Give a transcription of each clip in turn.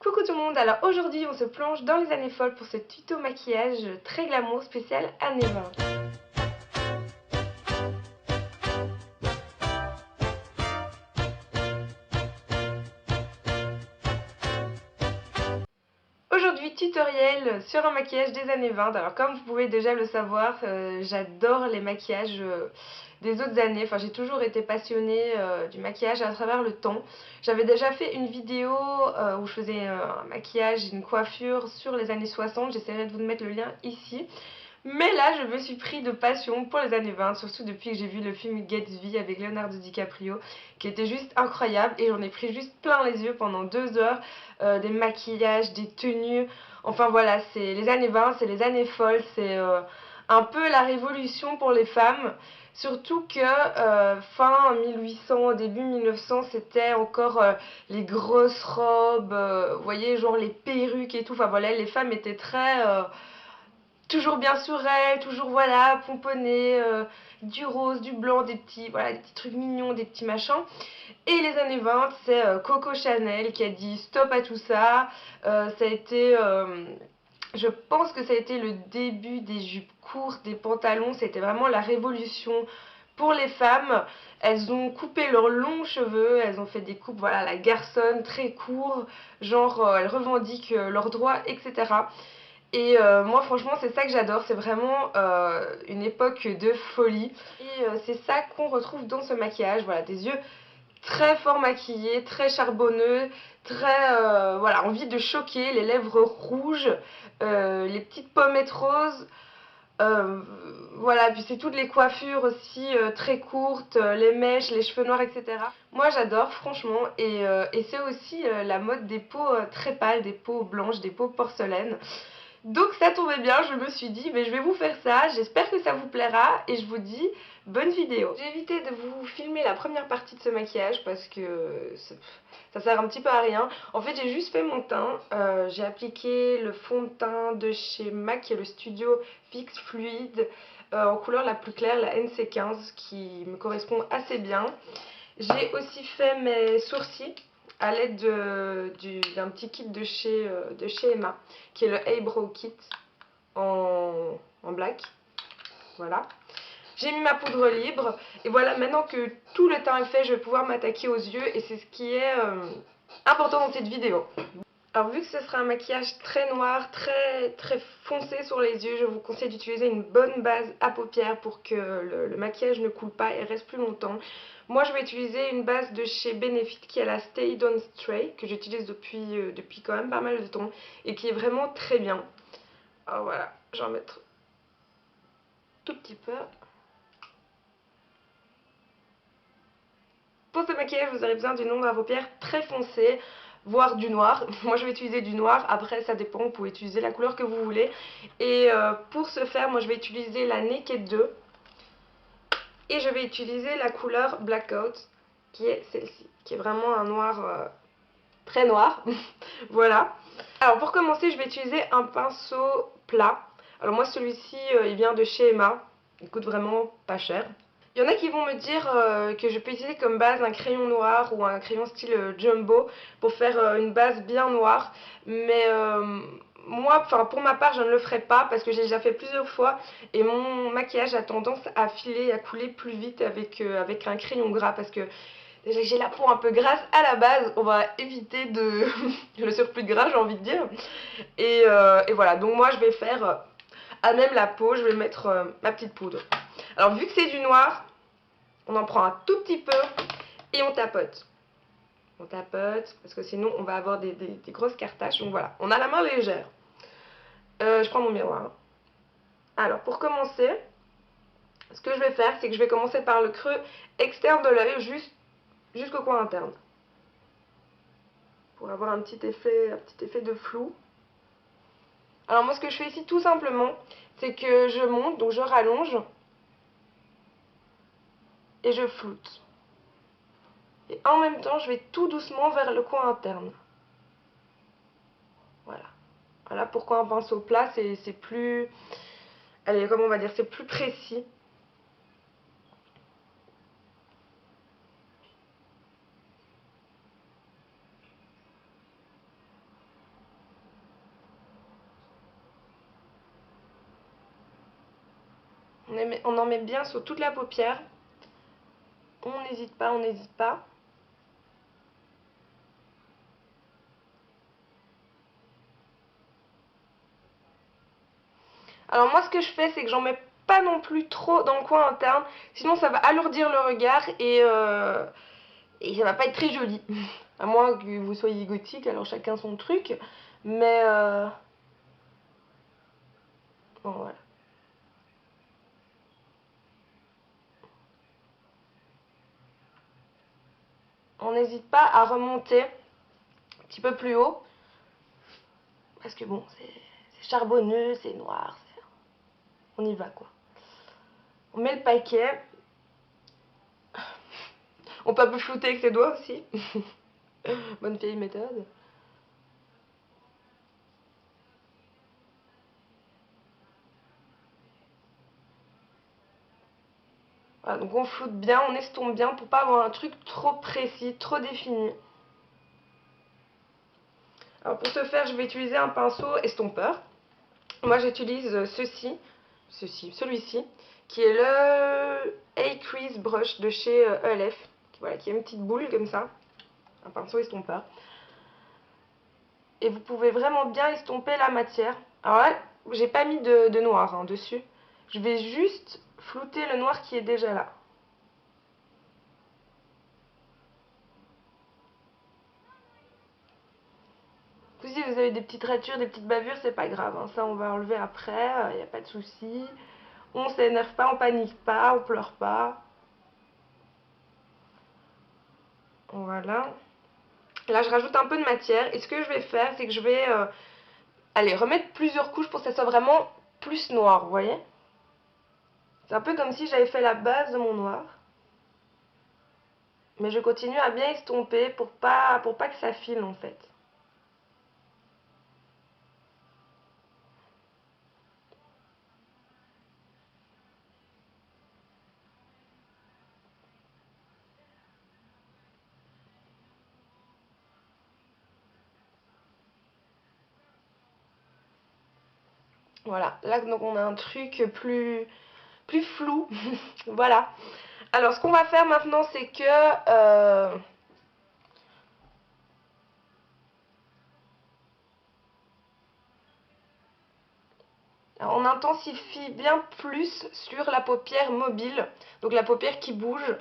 Coucou tout le monde, alors aujourd'hui on se plonge dans les années folles pour ce tuto maquillage très glamour spécial années 20. Aujourd'hui tutoriel sur un maquillage des années 20. Alors comme vous pouvez déjà le savoir, j'adore les maquillages des autres années. Enfin j'ai toujours été passionnée du maquillage à travers le temps. J'avais déjà fait une vidéo où je faisais un maquillage, une coiffure sur les années 60. J'essaierai de vous mettre le lien ici. Mais là, je me suis pris de passion pour les années 20, surtout depuis que j'ai vu le film Gatsby avec Leonardo DiCaprio, qui était juste incroyable, et j'en ai pris juste plein les yeux pendant 2 heures, des maquillages, des tenues, enfin voilà, c'est les années 20, c'est les années folles, c'est un peu la révolution pour les femmes, surtout que fin 1800, début 1900, c'était encore les grosses robes, vous voyez, genre les perruques et tout, enfin voilà, les femmes étaient très... toujours bien sur elle, toujours voilà, pomponné, du rose, du blanc, des petits, voilà, des petits trucs mignons, des petits machins. Et les années 20, c'est Coco Chanel qui a dit stop à tout ça. Ça a été, je pense que ça a été le début des jupes courtes, des pantalons. C'était vraiment la révolution pour les femmes. Elles ont coupé leurs longs cheveux, elles ont fait des coupes, voilà, la garçonne, très court, genre elles revendiquent leurs droits, etc. Et moi franchement c'est ça que j'adore, c'est vraiment une époque de folie. Et c'est ça qu'on retrouve dans ce maquillage, voilà, des yeux très fort maquillés, très charbonneux, très voilà, envie de choquer, les lèvres rouges, les petites pommettes roses. Voilà, puis c'est toutes les coiffures aussi très courtes, les mèches, les cheveux noirs, etc. Moi j'adore franchement, et c'est aussi la mode des peaux très pâles, des peaux blanches, des peaux porcelaine. Donc ça tombait bien, je me suis dit, mais je vais vous faire ça, j'espère que ça vous plaira, et je vous dis bonne vidéo. J'ai évité de vous filmer la première partie de ce maquillage parce que ça sert un petit peu à rien. En fait j'ai juste fait mon teint, j'ai appliqué le fond de teint de chez MAC, qui est le Studio Fix Fluide, en couleur la plus claire, la NC15, qui me correspond assez bien. J'ai aussi fait mes sourcils à l'aide d'un petit kit de chez Emma, qui est le Eyebrow Kit en black. Voilà. J'ai mis ma poudre libre, et voilà, maintenant que tout le teint est fait, je vais pouvoir m'attaquer aux yeux, et c'est ce qui est important dans cette vidéo. Alors vu que ce sera un maquillage très noir, très foncé sur les yeux, je vous conseille d'utiliser une bonne base à paupières pour que le maquillage ne coule pas et reste plus longtemps. Moi je vais utiliser une base de chez Benefit qui est la Stay On Stray, que j'utilise depuis quand même pas mal de temps et qui est vraiment très bien. Alors voilà, je vais en mettre tout petit peu. Pour ce maquillage, vous aurez besoin d'une ombre à paupières très foncée, voire du noir. Moi je vais utiliser du noir, après ça dépend, vous pouvez utiliser la couleur que vous voulez. Et pour ce faire, moi je vais utiliser la Naked 2. Et je vais utiliser la couleur Blackout, qui est celle-ci, qui est vraiment un noir très noir. Voilà. Alors pour commencer, je vais utiliser un pinceau plat. Alors moi celui-ci, il vient de chez Emma. Il coûte vraiment pas cher. Il y en a qui vont me dire que je peux utiliser comme base un crayon noir ou un crayon style jumbo pour faire une base bien noire. Mais moi, enfin pour ma part, je ne le ferai pas parce que j'ai déjà fait plusieurs fois et mon maquillage a tendance à filer, à couler plus vite avec un crayon gras parce que déjà j'ai la peau un peu grasse à la base. On va éviter le surplus de gras, j'ai envie de dire. Et voilà, donc moi je vais faire à même la peau, je vais mettre ma petite poudre. Alors vu que c'est du noir, on en prend un tout petit peu et on tapote. On tapote parce que sinon on va avoir des grosses cartaches. Donc voilà, on a la main légère. Je prends mon miroir. Alors pour commencer, ce que je vais faire, c'est que je vais commencer par le creux externe de l'œil jusqu'au coin interne. Pour avoir un petit effet de flou. Alors moi ce que je fais ici tout simplement, c'est que je monte, donc je rallonge et je floute. Et en même temps, je vais tout doucement vers le coin interne. Voilà. Voilà pourquoi un pinceau plat, c'est plus... Allez, comment on va dire, c'est plus précis. On en met bien sur toute la paupière. On n'hésite pas, on n'hésite pas. Alors moi ce que je fais c'est que j'en mets pas non plus trop dans le coin interne, sinon ça va alourdir le regard et ça va pas être très joli. À moins que vous soyez gothique, alors chacun son truc. Mais bon, voilà. On n'hésite pas à remonter un petit peu plus haut. Parce que bon, c'est charbonneux, c'est noir. On y va quoi. On met le paquet. On peut un peu flouter avec ses doigts aussi. Bonne vieille méthode. Voilà, donc on floute bien, on estompe bien pour pas avoir un truc trop précis, trop défini. Alors pour ce faire, je vais utiliser un pinceau estompeur. Moi j'utilise celui-ci, qui est le A-Crease Brush de chez ELF. Voilà, qui a une petite boule comme ça, un pinceau estompeur. Et vous pouvez vraiment bien estomper la matière. Alors là, j'ai pas mis de noir hein, dessus. Je vais juste flouter le noir qui est déjà là. Si vous avez des petites ratures, des petites bavures, c'est pas grave. Hein. Ça, on va enlever après, il n'y a pas de souci. On s'énerve pas, on panique pas, on pleure pas. Voilà. Là, je rajoute un peu de matière. Et ce que je vais faire, c'est que je vais remettre plusieurs couches pour que ça soit vraiment plus noir, vous voyez? C'est un peu comme si j'avais fait la base de mon noir. Mais je continue à bien estomper pour pas que ça file en fait. Voilà, là donc on a un truc plus flou. Voilà. Alors ce qu'on va faire maintenant c'est que on intensifie bien plus sur la paupière mobile, donc la paupière qui bouge.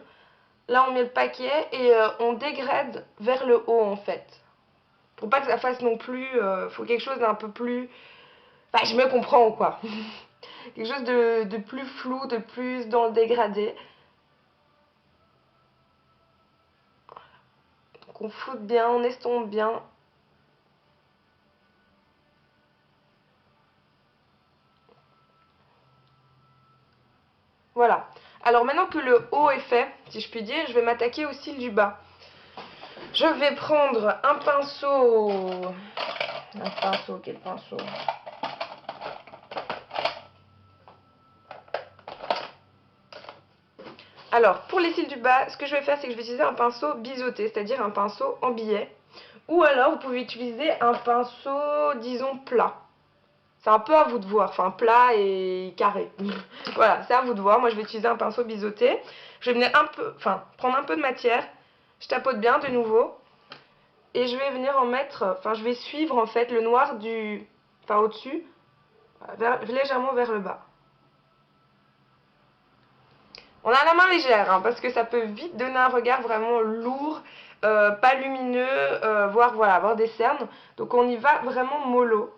Là on met le paquet et on dégrade vers le haut en fait. Pour pas que ça fasse non plus, faut quelque chose d'un peu plus... Enfin je me comprends quoi. Quelque chose de plus flou, de plus dans le dégradé. Donc on floute bien, on estompe bien. Voilà. Alors maintenant que le haut est fait, si je puis dire, je vais m'attaquer au cil du bas. Je vais prendre un pinceau. Un pinceau, quel pinceau? Alors, pour les cils du bas, ce que je vais faire, c'est que je vais utiliser un pinceau biseauté, c'est-à-dire un pinceau en billet. Ou alors, vous pouvez utiliser un pinceau, disons, plat. C'est un peu à vous de voir, enfin plat et carré. Voilà, c'est à vous de voir. Moi, je vais utiliser un pinceau biseauté. Je vais venir prendre un peu de matière. Je tapote bien de nouveau. Et je vais venir en mettre, je vais suivre en fait le noir au-dessus, légèrement vers le bas. On a la main légère, hein, parce que ça peut vite donner un regard vraiment lourd, pas lumineux, voire voilà, avoir des cernes. Donc on y va vraiment mollo.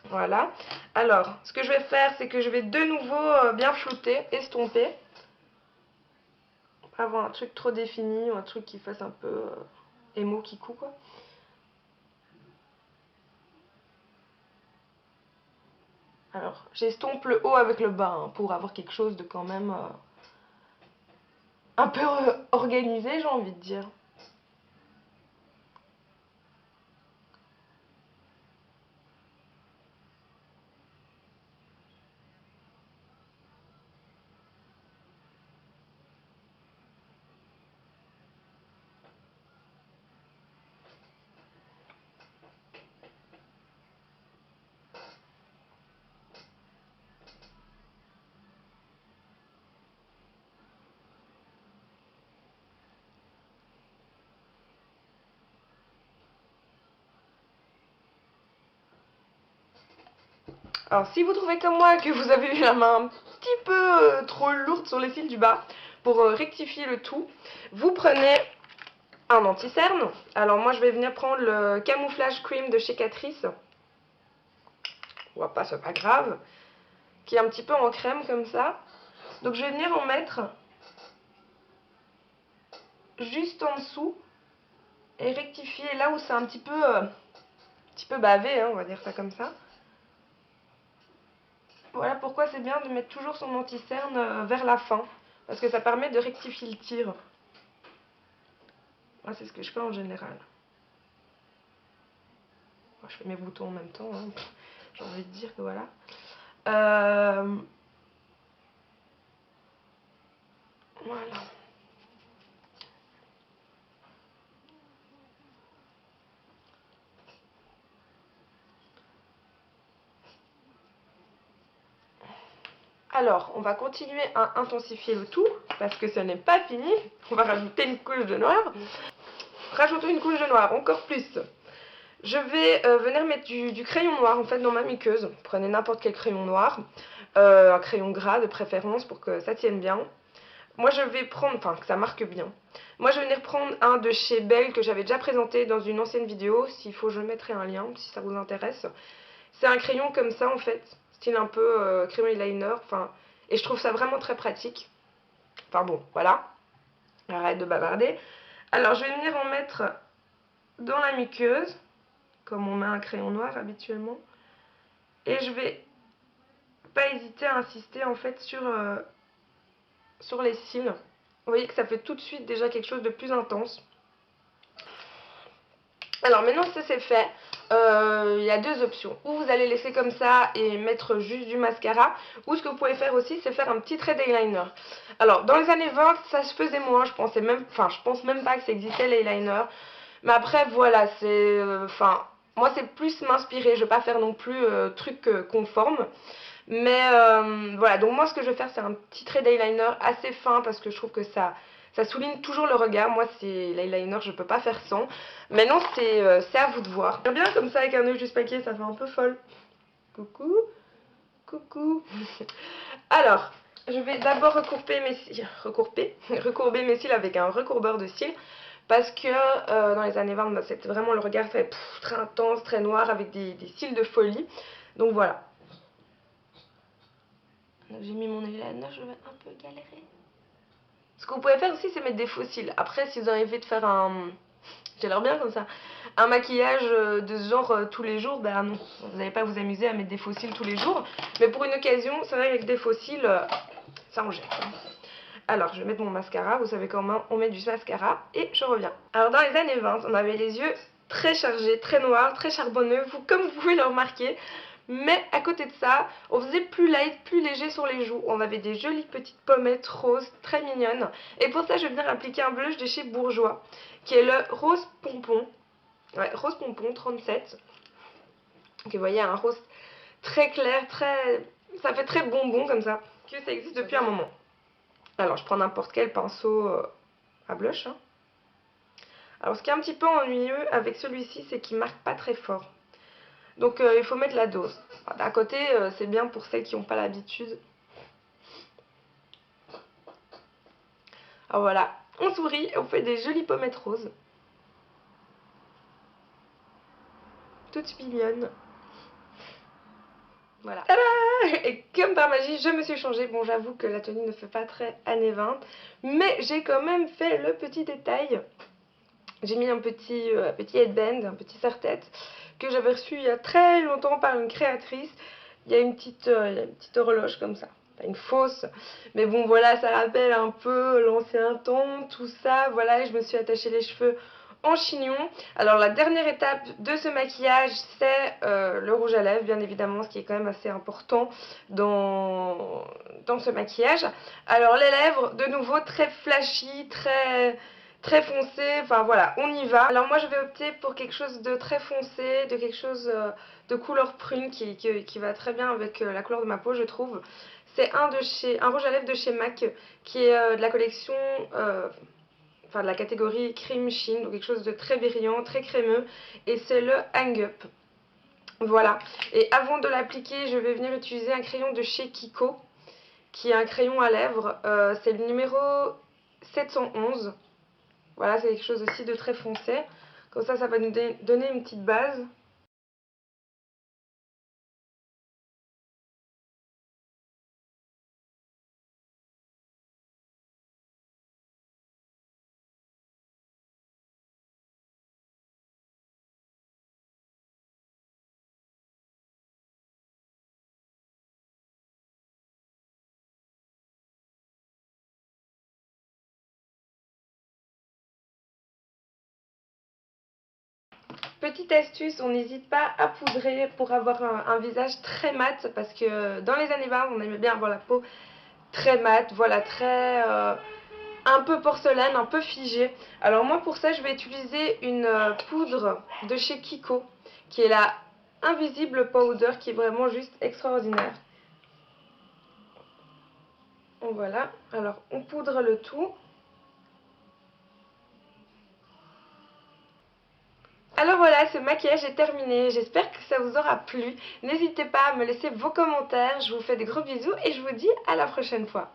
Voilà. Alors, ce que je vais faire, c'est que je vais de nouveau bien flouter, estomper. Pas avoir un truc trop défini ou un truc qui fasse un peu émo kikou quoi. Alors, j'estompe le haut avec le bas hein, pour avoir quelque chose de quand même un peu organisé, j'ai envie de dire. Alors si vous trouvez comme moi que vous avez eu la main un petit peu trop lourde sur les cils du bas, pour rectifier le tout, vous prenez un anti-cerne. Alors moi je vais venir prendre le Camouflage Cream de chez Catrice. Pas, c'est pas grave. Qui est un petit peu en crème comme ça. Donc je vais venir en mettre juste en dessous et rectifier là où c'est un petit peu bavé, hein, on va dire ça comme ça. Voilà pourquoi c'est bien de mettre toujours son anti-cerne vers la fin, parce que ça permet de rectifier le tir. Moi, c'est ce que je fais en général. Moi, je fais mes boutons en même temps, hein. J'ai envie de dire que voilà. Voilà. Alors, on va continuer à intensifier le tout, parce que ce n'est pas fini. On va rajouter une couche de noir. Rajoutons une couche de noir, encore plus. Je vais venir mettre du crayon noir, en fait, dans ma muqueuse. Prenez n'importe quel crayon noir. Un crayon gras, de préférence, pour que ça tienne bien. Moi, je vais prendre, enfin, que ça marque bien. Moi, je vais venir prendre un de chez Belle, que j'avais déjà présenté dans une ancienne vidéo. S'il faut, je mettrai un lien, si ça vous intéresse. C'est un crayon comme ça, en fait. Style un peu crayon eyeliner, enfin, et je trouve ça vraiment très pratique. Enfin bon, voilà. Arrête de bavarder. Alors, je vais venir en mettre dans la muqueuse, comme on met un crayon noir habituellement. Et je vais pas hésiter à insister, en fait, sur les cils. Vous voyez que ça fait tout de suite déjà quelque chose de plus intense. Alors maintenant que ça c'est fait, il y a deux options. Ou vous allez laisser comme ça et mettre juste du mascara, ou ce que vous pouvez faire aussi, c'est faire un petit trait d'eyeliner. Alors dans les années 20, ça se faisait moins, je pense même pas que ça existait l'eyeliner. Mais après voilà, c'est, moi c'est plus m'inspirer, je vais pas faire non plus truc conforme. Mais voilà, donc moi ce que je vais faire c'est un petit trait d'eyeliner assez fin parce que je trouve que ça souligne toujours le regard. Moi c'est l'eyeliner, je peux pas faire sans. Maintenant c'est à vous de voir. J'aime bien comme ça avec un œil juste paquet, ça fait un peu folle. Coucou, coucou. Alors, je vais d'abord recourber mes cils avec un recourbeur de cils. Parce que dans les années 20, c'était vraiment le regard très intense, très noir avec des cils de folie. Donc voilà. J'ai mis mon eyeliner, je vais un peu galérer. Ce que vous pouvez faire aussi, c'est mettre des faux cils. Après, si vous avez envie de faire un... J'ai l'air bien comme ça. Un maquillage de ce genre tous les jours, bah non. Vous n'allez pas vous amuser à mettre des faux cils tous les jours. Mais pour une occasion, c'est vrai qu'avec des faux cils, ça en jette. Alors, je vais mettre mon mascara. Vous savez comment on met du mascara. Et je reviens. Alors, dans les années 20, on avait les yeux très chargés, très noirs, très charbonneux. Comme vous pouvez le remarquer. Mais à côté de ça, on faisait plus light, plus léger sur les joues. On avait des jolies petites pommettes roses, très mignonnes. Et pour ça, je vais venir appliquer un blush de chez Bourjois, qui est le Rose Pompon. Ouais, Rose Pompon 37. Donc vous voyez, un rose très clair, ça fait très bonbon comme ça, que ça existe depuis un moment. Alors, je prends n'importe quel pinceau à blush. Hein. Alors, ce qui est un petit peu ennuyeux avec celui-ci, c'est qu'il marque pas très fort. Donc il faut mettre la dose. D'un côté, c'est bien pour celles qui n'ont pas l'habitude. Alors voilà, on sourit et on fait des jolies pommettes roses. Toutes mignonnes. Voilà. Tada! Et comme par magie, je me suis changée. Bon, j'avoue que la tenue ne fait pas très années 20. Mais j'ai quand même fait le petit détail. J'ai mis un petit headband, un petit serre-tête que j'avais reçu il y a très longtemps par une créatrice. Il y a une petite horloge comme ça, pas une fausse, mais bon voilà, ça rappelle un peu l'ancien temps, tout ça. Voilà, et je me suis attaché les cheveux en chignon. Alors la dernière étape de ce maquillage, c'est le rouge à lèvres, bien évidemment, ce qui est quand même assez important dans ce maquillage. Alors les lèvres, de nouveau très flashy, très foncé, enfin voilà, on y va. Alors moi je vais opter pour quelque chose de très foncé, de quelque chose de couleur prune qui va très bien avec la couleur de ma peau, je trouve. C'est un rouge à lèvres de chez MAC qui est de la collection, de la catégorie Cream Sheen, donc quelque chose de très brillant, très crémeux, et c'est le Hang Up. Voilà. Et avant de l'appliquer, je vais venir utiliser un crayon de chez Kiko, qui est un crayon à lèvres. C'est le numéro 711. Voilà, c'est quelque chose aussi de très foncé. Comme ça va nous donner une petite base. Petite astuce, on n'hésite pas à poudrer pour avoir un visage très mat, parce que dans les années 20, on aimait bien avoir la peau très mate, voilà, très un peu porcelaine, un peu figée. Alors moi pour ça, je vais utiliser une poudre de chez Kiko, qui est la Invisible Powder, qui est vraiment juste extraordinaire. Voilà, alors on poudre le tout. Alors voilà, ce maquillage est terminé, j'espère que ça vous aura plu. N'hésitez pas à me laisser vos commentaires, je vous fais des gros bisous et je vous dis à la prochaine fois.